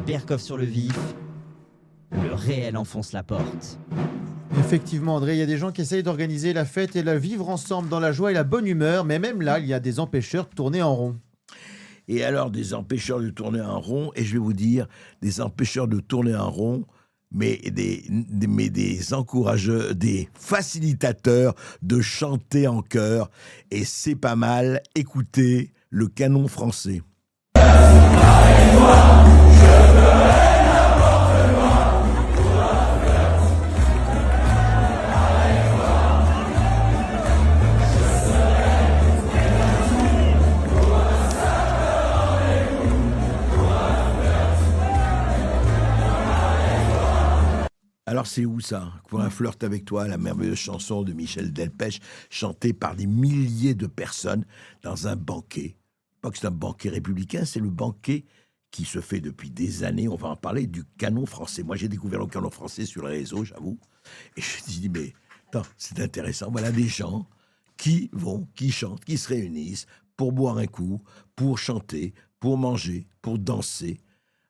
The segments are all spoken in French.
Berkoff sur le vif, le réel enfonce la porte. Effectivement, André, il y a des gens qui essayent d'organiser la fête et la vivre ensemble dans la joie et la bonne humeur, mais même là, il y a des empêcheurs de tourner en rond. Et alors, des empêcheurs de tourner en rond, et je vais vous dire, des empêcheurs de tourner en rond, mais des encourageurs, des facilitateurs de chanter en chœur. Et c'est pas mal. Écoutez le canon français. Alors c'est où ça? Pour un flirt avec toi, la merveilleuse chanson de Michel Delpech, chantée par des milliers de personnes dans un banquet. Pas que c'est un banquet républicain, c'est le banquet qui se fait depuis des années, on va en parler, du canon français. Moi j'ai découvert le canon français sur les réseaux, j'avoue, et je me suis dit, mais attends, c'est intéressant, voilà des gens qui chantent, qui se réunissent pour boire un coup, pour chanter, pour manger, pour danser.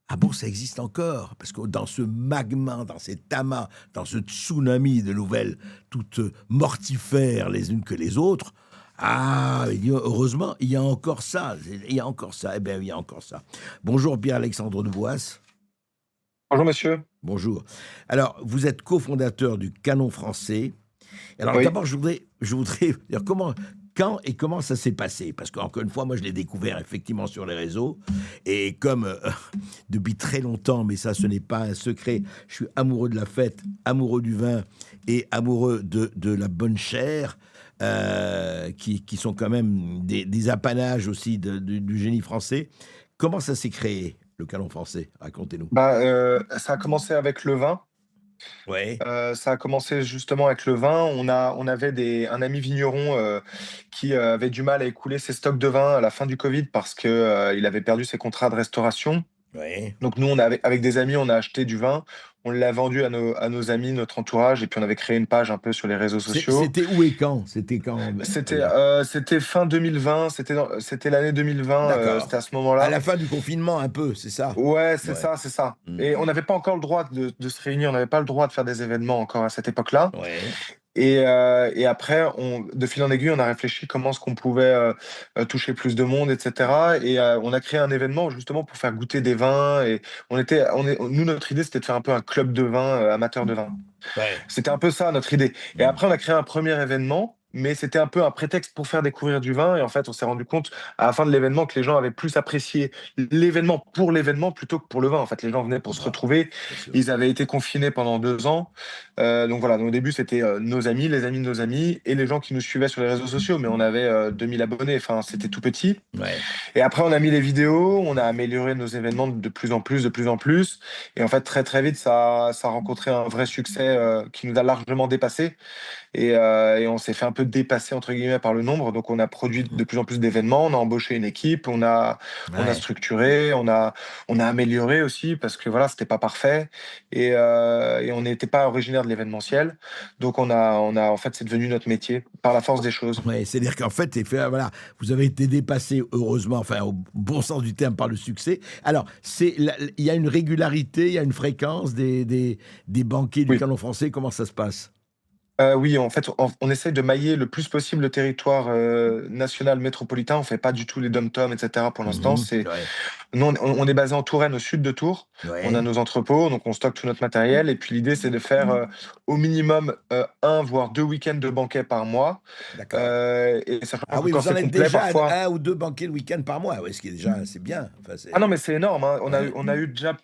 Ah bon, ça existe encore? Parce que dans ce magma, dans cet amas, dans ce tsunami de nouvelles toutes mortifères les unes que les autres, heureusement, il y a encore ça. Il y a encore ça. Eh bien, il y a encore ça. Bonjour Pierre-Alexandre Deboisse. Bonjour monsieur. Bonjour. Alors, vous êtes cofondateur du Canon français. Alors, Oui. d'abord, je voudrais dire quand et comment ça s'est passé? Parce qu'encore une fois, moi, je l'ai découvert effectivement sur les réseaux. Et comme depuis très longtemps, mais ça, ce n'est pas un secret, je suis amoureux de la fête, amoureux du vin et amoureux de la bonne chair, qui sont quand même des apanages aussi du génie français. Comment ça s'est créé, le Canon français? Racontez-nous. Ça a commencé avec le vin. Ouais. Ça a commencé justement avec le vin. On avait un ami vigneron qui avait du mal à écouler ses stocks de vin à la fin du Covid parce que il avait perdu ses contrats de restauration. Ouais. Donc nous, avec des amis, on a acheté du vin, on l'a vendu à nos amis, notre entourage, et puis on avait créé une page un peu sur les réseaux sociaux. C'était où et quand? C'était quand? C'était fin 2020, c'était l'année 2020, D'accord. c'était à ce À moment-là. la fin du confinement, un peu, c'est ça? Ouais, c'est Ouais. ça, c'est ça. Mm. Et on n'avait pas encore le droit de se réunir, on n'avait pas le droit de faire des événements encore à cette époque-là. Ouais. Et après, de fil en aiguille, on a réfléchi comment est-ce qu'on pouvait toucher plus de monde, etc. Et on a créé un événement justement pour faire goûter des vins. Et nous, notre idée, c'était de faire un peu un club de vin, amateur de vin. Ouais. C'était un peu ça notre idée. Et après, on a créé un premier événement, mais c'était un peu un prétexte pour faire découvrir du vin. Et en fait, on s'est rendu compte à la fin de l'événement que les gens avaient plus apprécié l'événement pour l'événement plutôt que pour le vin. En fait, les gens venaient pour se retrouver. Bien sûr. Ils avaient été confinés pendant 2 ans. Donc voilà, donc au début, c'était nos amis, les amis de nos amis et les gens qui nous suivaient sur les réseaux sociaux. Mais on avait 2000 abonnés. Enfin, c'était tout petit. Ouais. Et après, on a mis les vidéos, on a amélioré nos événements de plus en plus, de plus en plus. Et en fait, très très vite, ça a rencontré un vrai succès qui nous a largement dépassé. Et on s'est fait un peu dépasser entre guillemets par le nombre. Donc, on a produit de plus en plus d'événements, on a embauché une équipe, on a Ouais. structuré, on a amélioré aussi parce que voilà, c'était pas parfait. Et on n'était pas originaire de l'événementiel. Donc, en fait, c'est devenu notre métier par la force des choses. Ouais, c'est-à-dire qu'en fait, voilà, vous avez été dépassé, heureusement, enfin, au bon sens du terme, par le succès. Alors, il y a une régularité, il y a une fréquence des banquets du Oui. Canon français. Comment ça se passe? Oui, en fait, on essaye de mailler le plus possible le territoire national métropolitain. On fait pas du tout les dom-toms, etc. pour l'instant. Ouais. Nous, on est basé en Touraine, au sud de Tours. Ouais. On a nos entrepôts, donc on stocke tout notre matériel. Et puis l'idée, c'est de faire au minimum 1 voire 2 week-ends de banquets par mois. D'accord. Et sachant Ah que oui, quand vous en c'est êtes complet, déjà parfois. à 1 ou 2 banquets le week-end par mois, ouais, ce qui est déjà, c'est bien. Enfin, Ah non, mais c'est énorme, hein. Ouais.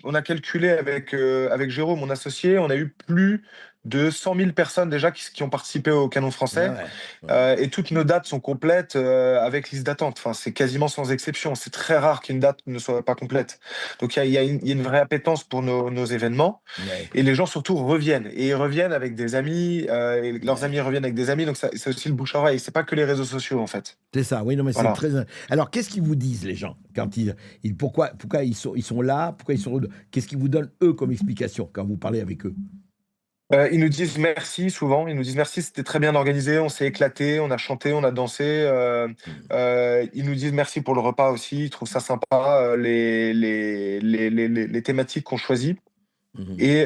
On a calculé avec Jérôme, mon associé, on a eu plus de 100 000 personnes déjà qui ont participé au Canon français. Ouais. Et toutes nos dates sont complètes avec liste d'attente. Enfin, c'est quasiment sans exception. C'est très rare qu'une date ne soit pas complète. Donc il y a une vraie appétence pour nos événements. Ouais. Et les gens surtout reviennent. Et ils reviennent avec des amis. Et leurs amis reviennent avec des amis. Donc c'est aussi le bouche-à-oreille. C'est pas que les réseaux sociaux en fait. C'est ça, oui, non, mais Voilà. c'est très. Alors, qu'est-ce qu'ils vous disent, les gens, quand pourquoi ils sont là, pourquoi ils sont. Qu'est-ce qu'ils vous donnent, eux, comme explication, quand vous parlez avec eux? Ils nous disent merci souvent, ils nous disent: «Merci, c'était très bien organisé, on s'est éclaté, on a chanté, on a dansé», Mmh. ils nous disent merci pour le repas aussi, ils trouvent ça sympa, les thématiques qu'on choisit Mmh. et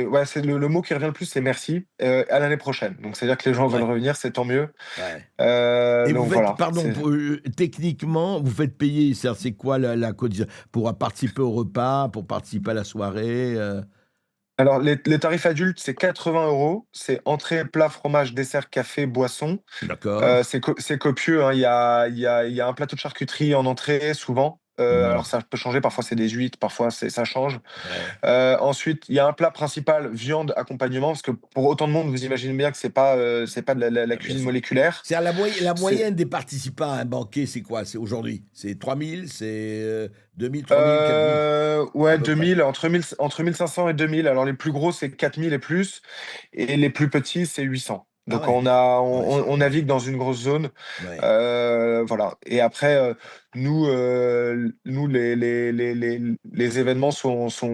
ouais, c'est le mot qui revient le plus, c'est merci, à l'année prochaine. Donc c'est-à-dire que les gens veulent Ouais, revenir, c'est tant mieux, ouais. Et vous donc faites, voilà, pardon, c'est techniquement, vous faites payer, c'est quoi la cotisation pour participer au repas, pour participer à la soirée alors les tarifs adultes, c'est 80 €, c'est entrée, plat, fromage, dessert, café, boisson. D'accord. C'est copieux, hein. Il y a un plateau de charcuterie en entrée souvent, alors Mhm. ça peut changer, parfois c'est des huîtres, parfois ça change. Ouais. Ensuite, il y a un plat principal, viande, accompagnement, parce que pour autant de monde, vous imaginez bien que c'est pas de la Bien cuisine sûr. moléculaire. C'est à la C'est, moyenne des participants à un banquet, c'est quoi? C'est aujourd'hui? C'est 3000, c'est 2000, 3000, 4000, à ouais, peu près. 2000, entre 1 500 et 2000. Alors les plus gros, c'est 4000 et plus, et les plus petits, c'est 800. Ah Donc ouais. Ah ouais, c'est on pas mal. navigue dans une grosse zone, Ouais. voilà. Et après, nous les événements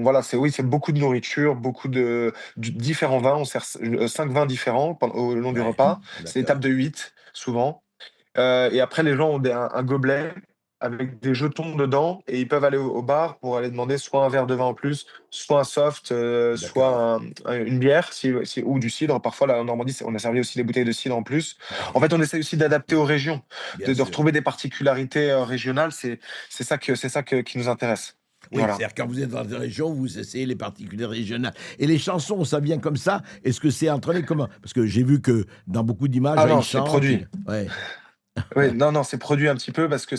voilà, c'est beaucoup de nourriture, beaucoup de différents vins. On sert 5 vins différents au long du Ouais. repas. C'est des tables D'accord. de 8 souvent. Et après, les gens ont un gobelet avec des jetons dedans, et ils peuvent aller au bar pour aller demander soit un verre de vin en plus, soit un soft, D'accord. soit une bière, ou du cidre. Parfois, là, en Normandie, on a servi aussi des bouteilles de cidre en plus. En Ouais. fait, on essaie aussi d'adapter aux régions, Bien de sûr. retrouver des particularités régionales. C'est ça qui nous intéresse. Oui, Voilà. c'est-à-dire quand vous êtes dans une région, vous essayez les particularités régionales. Et les chansons, ça vient comme ça? Est-ce que c'est entraîné comment? Parce que j'ai vu que dans beaucoup d'images, Ah là, ils non, c'est chantent. produit. Ouais, Oui, non, non, c'est produit un petit peu parce que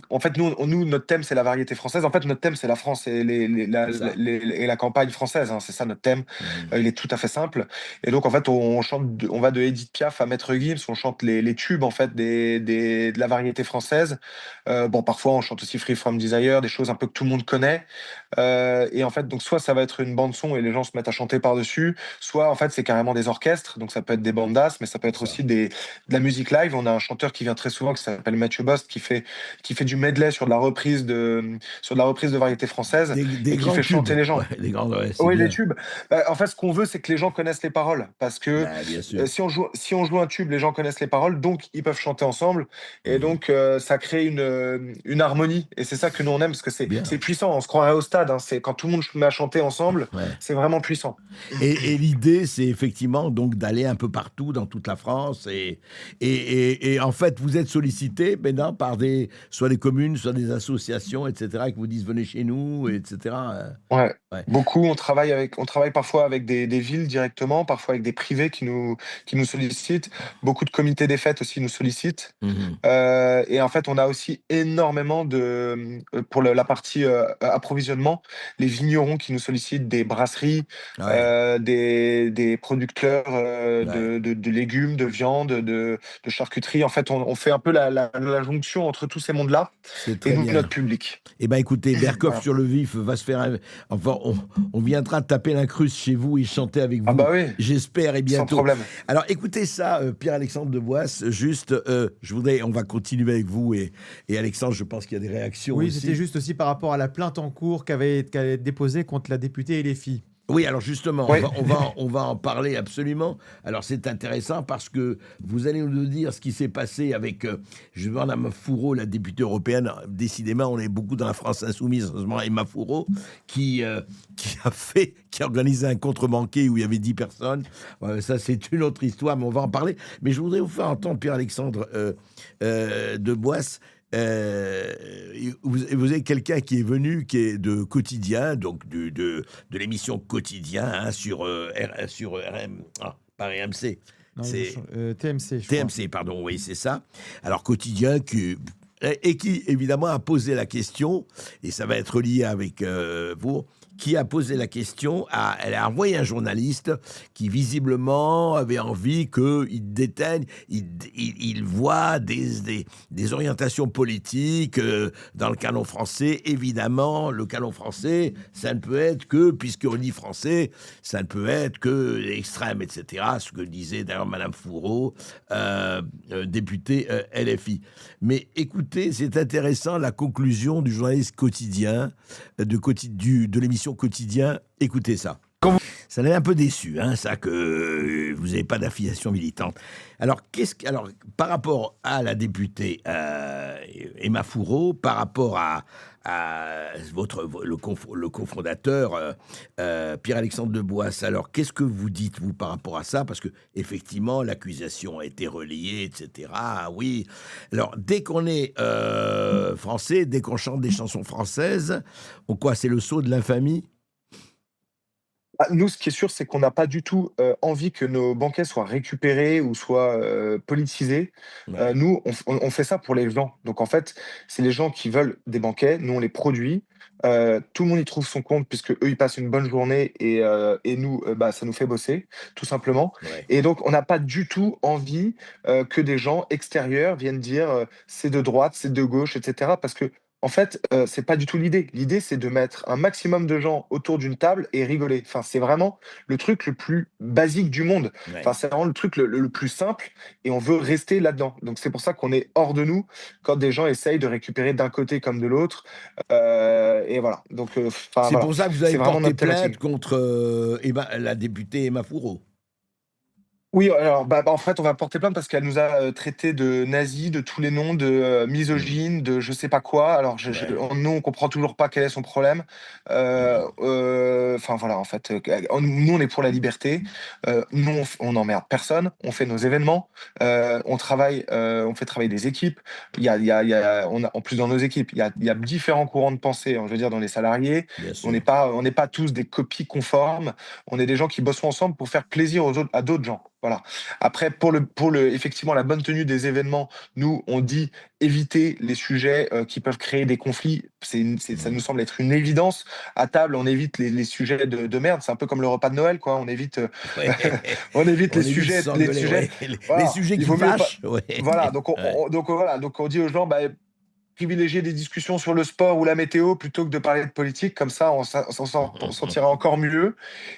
en fait, nous, notre thème, c'est la variété française. En fait, notre thème, c'est la France et c'est ça. et la campagne française, hein. C'est ça notre thème. Mhm. Il est tout à fait simple. Et donc, en fait, on va de Édith Piaf à Maître Gims, on chante les tubes, en fait, de la variété française. Bon, parfois, on chante aussi Free From Desire, des choses un peu que tout le monde connaît. Et en fait, donc, soit ça va être une bande-son et les gens se mettent à chanter par-dessus, soit, en fait, c'est carrément des orchestres. Donc, ça peut être des bandas, mais ça peut C'est être ça. aussi de la musique live. On a un chanteur qui vient très souvent, qui s'appelle Mathieu Bost, qui fait du medley sur de la reprise de variété française Des et qui grands fait tubes. chanter les Ouais, gens. des grands, ouais, c'est Oui, les bien. tubes. En fait, ce qu'on veut, c'est que les gens connaissent les paroles, parce que Ben, bien sûr. si on joue un tube, les gens connaissent les paroles, donc ils peuvent chanter ensemble, et Mhm. donc ça crée une harmonie. Et c'est ça que nous on aime, parce que c'est Bien. puissant. On se croirait au stade, hein. C'est quand tout le monde se met à chanter ensemble, Ouais. c'est vraiment puissant. Et l'idée, c'est effectivement donc d'aller un peu partout dans toute la France. Et en fait, vous êtes sollicité maintenant par soit des communes, soit des associations, etc., qui vous disent venez chez nous, etc. Ouais, Ouais. beaucoup. On travaille parfois avec des villes directement, parfois avec des privés qui nous sollicitent. Beaucoup de comités des fêtes aussi nous sollicitent. Mhm. Et en fait, on a aussi énormément pour la partie approvisionnement, les vignerons qui nous sollicitent, des brasseries, Ouais, des producteurs ouais. de légumes, de viande, de charcuterie. En fait, on fait un peu la jonction entre tous ces mondes-là C'est et très nous, notre bien. public. Eh ben écoutez, Berkoff Voilà. sur le vif va se faire. Enfin, on viendra taper l'incruste chez vous et chanter avec Ah vous, bah oui, j'espère, et sans bientôt. problème. Alors écoutez ça, Pierre-Alexandre de Boisse, juste, on va continuer avec vous et Alexandre, je pense qu'il y a des réactions Oui, c'était aussi. juste aussi par rapport à la plainte en cours qu'avait déposée contre la députée et les filles. Oui, alors justement, Oui. on va en parler absolument. Alors c'est intéressant parce que vous allez nous dire ce qui s'est passé avec, je demande à Emma Fourreau, la députée européenne. Décidément, on est beaucoup dans la France insoumise en ce moment. Emma Fourreau, qui a organisé un contre-banquet où il y avait 10 personnes. Ça, c'est une autre histoire, mais on va en parler. Mais je voudrais vous faire entendre Pierre-Alexandre de Boisse. Vous avez quelqu'un qui est venu, qui est de Quotidien, donc de l'émission Quotidien, hein, sur pas RMC, Non, c'est TMC, je crois. TMC, pardon, oui, c'est ça. Alors Quotidien qui évidemment a posé la question, et ça va être lié avec vous, qui a posé la question, elle a envoyé un journaliste qui visiblement avait envie qu'il déteigne, il voit des orientations politiques dans le canon français. Évidemment, le canon français, ça ne peut être que, puisqu'on dit français, ça ne peut être que l'extrême, etc. Ce que disait d'ailleurs Madame Fourreau, députée LFI. Mais écoutez, c'est intéressant la conclusion du journaliste quotidien, de l'émission Quotidien. Écoutez ça. Ça l'a un peu déçu, hein, ça, que vous n'avez pas d'affiliation militante. Alors, alors, par rapport à la députée Emma Fourreau, par rapport à le cofondateur Pierre-Alexandre de Boisse, alors qu'est-ce que vous dites, vous, par rapport à ça? Parce que effectivement, l'accusation a été relayée, etc. Ah oui. Alors, dès qu'on est français, dès qu'on chante des chansons françaises, c'est le sceau de l'infamie? Nous, ce qui est sûr, c'est qu'on n'a pas du tout, envie que nos banquets soient récupérés ou soient, politisés. Ouais, Nous, on fait ça pour les gens. Donc en fait, c'est les gens qui veulent des banquets, nous on les produit, tout le monde y trouve son compte puisque eux ils passent une bonne journée et nous, bah, ça nous fait bosser, tout simplement ouais. et donc on n'a pas du tout envie, que des gens extérieurs viennent dire, «C'est de droite, c'est de gauche» et cetera parce que en fait, c'est pas du tout l'idée. L'idée, c'est de mettre un maximum de gens autour d'une table et rigoler. Enfin, c'est vraiment le truc le plus basique du monde. Enfin, Ouais. c'est vraiment le truc le plus simple et on veut rester là-dedans. Donc c'est pour ça qu'on est hors de nous quand des gens essayent de récupérer d'un côté comme de l'autre, et voilà. Donc enfin C'est voilà, pour ça que vous avez c'est vraiment porté notre plainte thématique. contre la députée Emma Fourreau. Oui, alors, en fait, on va porter plainte parce qu'elle nous a, traités de nazis, de tous les noms, de, Hmm. misogynes, de je sais pas quoi. Alors Ouais. nous, on comprend toujours pas quel est son problème. Mhm. Enfin voilà, en fait, nous, on est pour la liberté. Nous, on n'emmerde personne. On fait nos événements. On travaille, on fait travailler des équipes. Il y a on a en plus dans nos équipes, il y a différents courants de pensée, hein, je veux dire dans les salariés. Bien On n'est sûr. pas on n'est pas tous des copies conformes. On est des gens qui bossent ensemble pour faire plaisir aux autres à d'autres gens. Voilà. Après, pour le effectivement, la bonne tenue des événements, nous, on dit éviter les sujets, qui peuvent créer des conflits. Ça nous Mhm. semble être une évidence. À table, on évite les sujets de merde. C'est un peu comme le repas de Noël, quoi. On évite, Ouais. on évite On évite de les s'engueuler. sujets Ouais. Les voilà, sujets il qui vaut mieux pas fâchent. Ouais. voilà, donc Ouais. voilà, donc on dit aux gens, bah, privilégier des discussions sur le sport ou la météo plutôt que de parler de politique, comme ça on s'en sortira encore mieux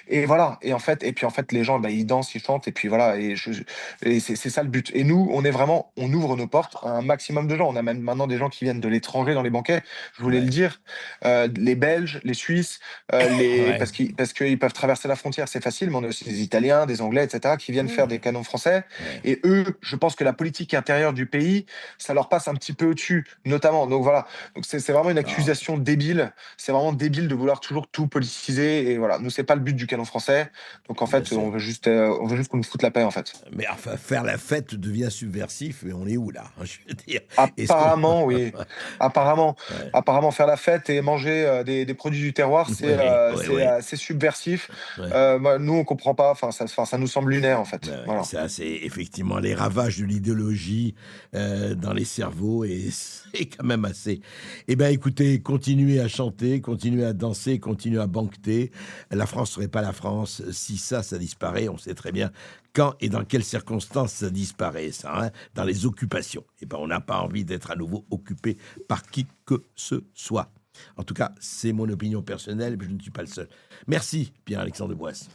et voilà et puis en fait les gens, bah, ils dansent, ils chantent et puis voilà et c'est ça le but et nous, on est vraiment on ouvre nos portes à un maximum de gens. On a même maintenant des gens qui viennent de l'étranger dans les banquets, je voulais le Ouais. dire, les Belges, les Suisses, les Ouais. parce qu'ils peuvent traverser la frontière, c'est facile, mais on a aussi des Italiens, des Anglais et cetera qui viennent faire des Ouais. canons français Ouais. et eux, je pense que la politique intérieure du pays, ça leur passe un petit peu au-dessus, notamment. Donc voilà, donc c'est vraiment une Non, accusation débile. C'est vraiment débile de vouloir toujours tout politiser. Et voilà, nous c'est pas le but du canon français. Donc en bien fait, sûr. on veut juste qu'on nous foute la paix en fait. Mais enfin, faire la fête devient subversif, et on est où là? Je veux dire, est-ce qu'on. Apparemment, oui. Apparemment, Ouais. apparemment faire la fête et manger des produits du terroir, Ouais, ouais, ouais, c'est subversif. ouais. Nous on comprend pas. Enfin, ça nous semble lunaire en fait. Ouais, Voilà. ça, c'est effectivement les ravages de l'idéologie dans les cerveaux et c'est quand même assez. Eh bien, écoutez, continuez à chanter, continuez à danser, continuez à banqueter. La France serait pas la France si ça disparaît. On sait très bien quand et dans quelles circonstances ça disparaît, ça, hein, dans les occupations. Eh ben, on n'a pas envie d'être à nouveau occupé par qui que ce soit. En tout cas, c'est mon opinion personnelle, mais je ne suis pas le seul. Merci, Pierre-Alexandre de Boisse.